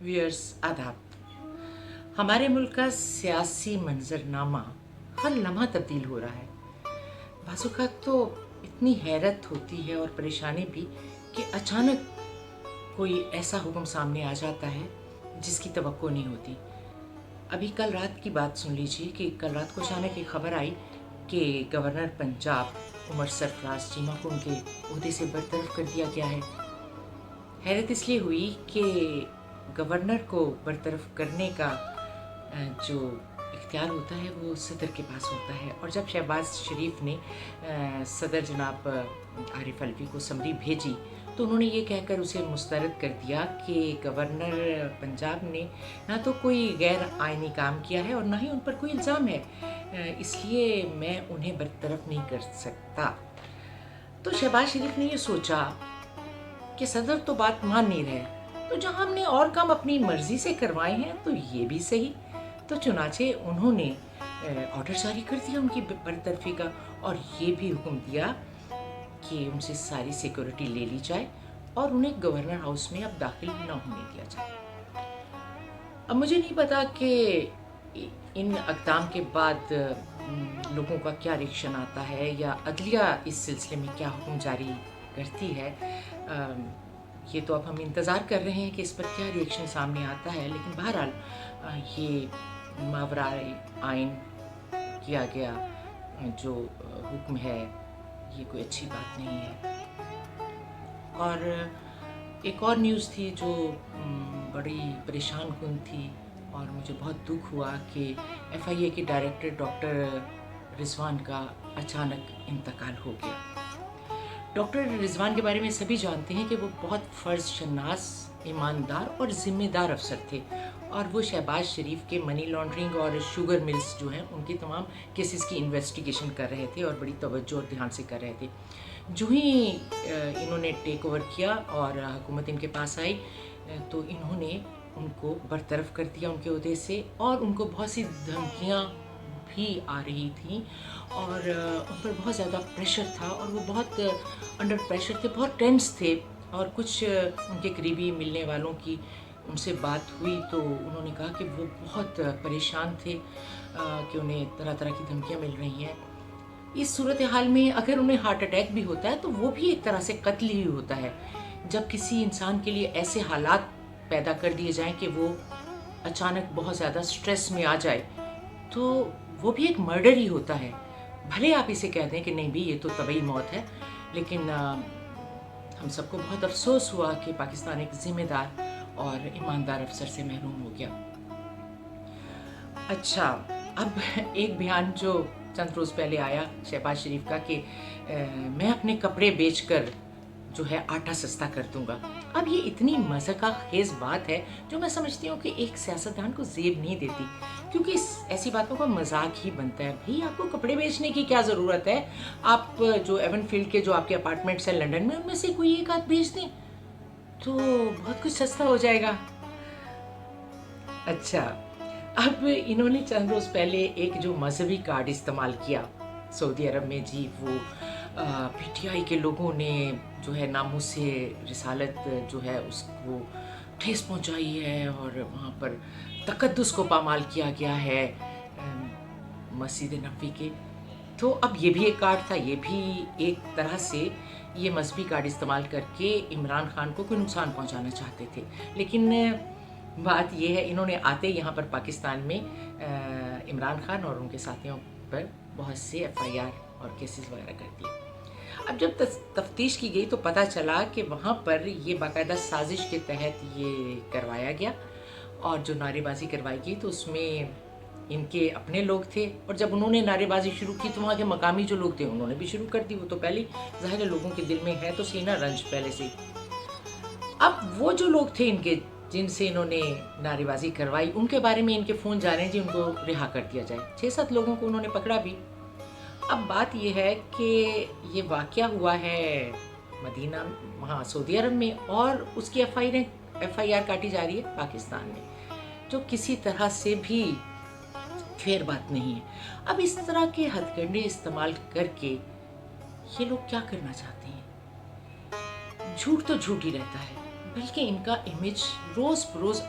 Viewers आदाब। हमारे मुल्क का सियासी मंजरनामा हर लम्हा तब्दील हो रहा है। बाज़-औक़ात तो इतनी हैरत होती है और परेशानी भी कि अचानक कोई ऐसा हुक्म सामने आ जाता है जिसकी तवक्को नहीं होती। अभी कल रात की बात सुन लीजिए कि कल रात को अचानक एक खबर आई कि गवर्नर पंजाब उमर सरफराज चीमा को उनके ओहदे से बरतरफ कर दिया गया है। हैरत इसलिए हुई कि गवर्नर को बरतरफ करने का जो इख्तियार होता है वो सदर के पास होता है, और जब शहबाज शरीफ ने सदर जनाब आरिफ अलवी को समरी भेजी तो उन्होंने ये कहकर उसे मुस्तरद कर दिया कि गवर्नर पंजाब ने ना तो कोई गैर आइनी काम किया है और ना ही उन पर कोई इल्ज़ाम है, इसलिए मैं उन्हें बरतरफ नहीं कर सकता। तो शहबाज शरीफ ने ये सोचा कि सदर तो बात मान नहीं रहे, तो जहाँ हमने और काम अपनी मर्ज़ी से करवाए हैं तो ये भी सही। तो चुनाचे उन्होंने ऑर्डर जारी कर दिया उनकी बरतरफी का, और ये भी हुक्म दिया कि उनसे सारी सिक्योरिटी ले ली जाए और उन्हें गवर्नर हाउस में अब दाखिल न होने दिया जाए। अब मुझे नहीं पता कि इन अक़दाम के बाद लोगों का क्या रिएक्शन आता है या अदलिया इस सिलसिले में क्या हुक्म जारी करती है। ये तो अब हम इंतज़ार कर रहे हैं कि इस पर क्या रिएक्शन सामने आता है, लेकिन बहरहाल ये मावराए आइन किया गया जो हुक्म है ये कोई अच्छी बात नहीं है। और एक और न्यूज़ थी जो बड़ी परेशान कुन थी, और मुझे बहुत दुख हुआ कि FIA के डायरेक्टर डॉक्टर रिजवान का अचानक इंतकाल हो गया। डॉक्टर रिजवान के बारे में सभी जानते हैं कि वो बहुत फ़र्ज़ शनास, ईमानदार और ज़िम्मेदार अफसर थे, और वो शहबाज शरीफ के मनी लॉन्ड्रिंग और शुगर मिल्स जो हैं उनके तमाम केसेस की इन्वेस्टिगेशन कर रहे थे और बड़ी तवज्जो और ध्यान से कर रहे थे। जो ही इन्होंने टेक ओवर किया और हुकूमत इनके पास आई तो इन्होंने उनको बरतरफ कर दिया उनके ओहदे से, और उनको बहुत सी धमकियाँ भी आ रही थी और उन पर बहुत ज़्यादा प्रेशर था और वो बहुत अंडर प्रेशर थे, बहुत टेंस थे। और कुछ उनके करीबी मिलने वालों की उनसे बात हुई तो उन्होंने कहा कि वो बहुत परेशान थे कि उन्हें तरह तरह की धमकियाँ मिल रही हैं। इस सूरत हाल में अगर उन्हें हार्ट अटैक भी होता है तो वो भी एक तरह से कत्ल ही होता है। जब किसी इंसान के लिए ऐसे हालात पैदा कर दिए जाएं कि वो अचानक बहुत ज़्यादा स्ट्रेस में आ जाए तो वो भी एक मर्डर ही होता है। भले आप इसे कह दें कि नहीं भी ये तो तबई मौत है, लेकिन हम सबको बहुत अफसोस हुआ कि पाकिस्तान एक ज़िम्मेदार और ईमानदार अफसर से महरूम हो गया। अच्छा, अब एक बयान जो चंद रोज़ पहले आया शहबाज शरीफ का कि मैं अपने कपड़े बेचकर जो है आटा सस्ता कर दूंगा। अब ये इतनी मज़ाक़ खेज़ बात है जो मैं समझती हूँ कि एक सियासतदान को ज़ेब नहीं देती, क्योंकि ऐसी बातों का मजाक ही बनता है। भाई आपको कपड़े बेचने की क्या ज़रूरत है? आप जो एवनफील्ड के जो आपके अपार्टमेंट्स हैं लंदन में उनमें से कोई एक आध बेच दें तो बहुत कुछ सस्ता हो जाएगा। अच्छा, अब इन्होंने चंद रोज़ पहले एक जो मजहबी कार्ड इस्तेमाल किया सऊदी अरब में जी, वो PTI के लोगों ने जो है नामों से रिसालत जो है उसको ठेस पहुंचाई है और वहाँ पर तकद्दुस को पामाल किया गया है मस्जिद नबवी के। तो अब ये भी एक कार्ड था, ये भी एक तरह से ये मजहबी कार्ड इस्तेमाल करके इमरान खान को कोई नुकसान पहुंचाना चाहते थे। लेकिन बात ये है, इन्होंने आते यहाँ पर पाकिस्तान में इमरान खान और उनके साथियों पर बहुत से FIR और केसेस वगैरह कर दिए। अब जब तफ्तीश की गई तो पता चला कि वहाँ पर ये बाकायदा साजिश के तहत ये करवाया गया, और जो नारेबाजी करवाई गई तो उसमें इनके अपने लोग थे, और जब उन्होंने नारेबाजी शुरू की तो वहाँ के मकामी जो लोग थे उन्होंने भी शुरू कर दी। वो तो पहले ज़ाहिर है लोगों के दिल में है तो सीना रंज पहले से। अब वो जो लोग थे इनके जिनसे इन्होंने नारेबाजी करवाई उनके बारे में इनके फ़ोन जा रहे हैं जी उनको रिहा कर दिया जाए। 6-7 लोगों को उन्होंने पकड़ा भी। अब बात यह है कि ये वाक़या हुआ है मदीना वहाँ सऊदी अरब में, और उसकी FIR काटी जा रही है पाकिस्तान में, जो किसी तरह से भी फेयर बात नहीं है। अब इस तरह के हथकंडे इस्तेमाल करके ये लोग क्या करना चाहते हैं? झूठ तो झूठ ही रहता है, बल्कि इनका इमेज रोज़ बरोज़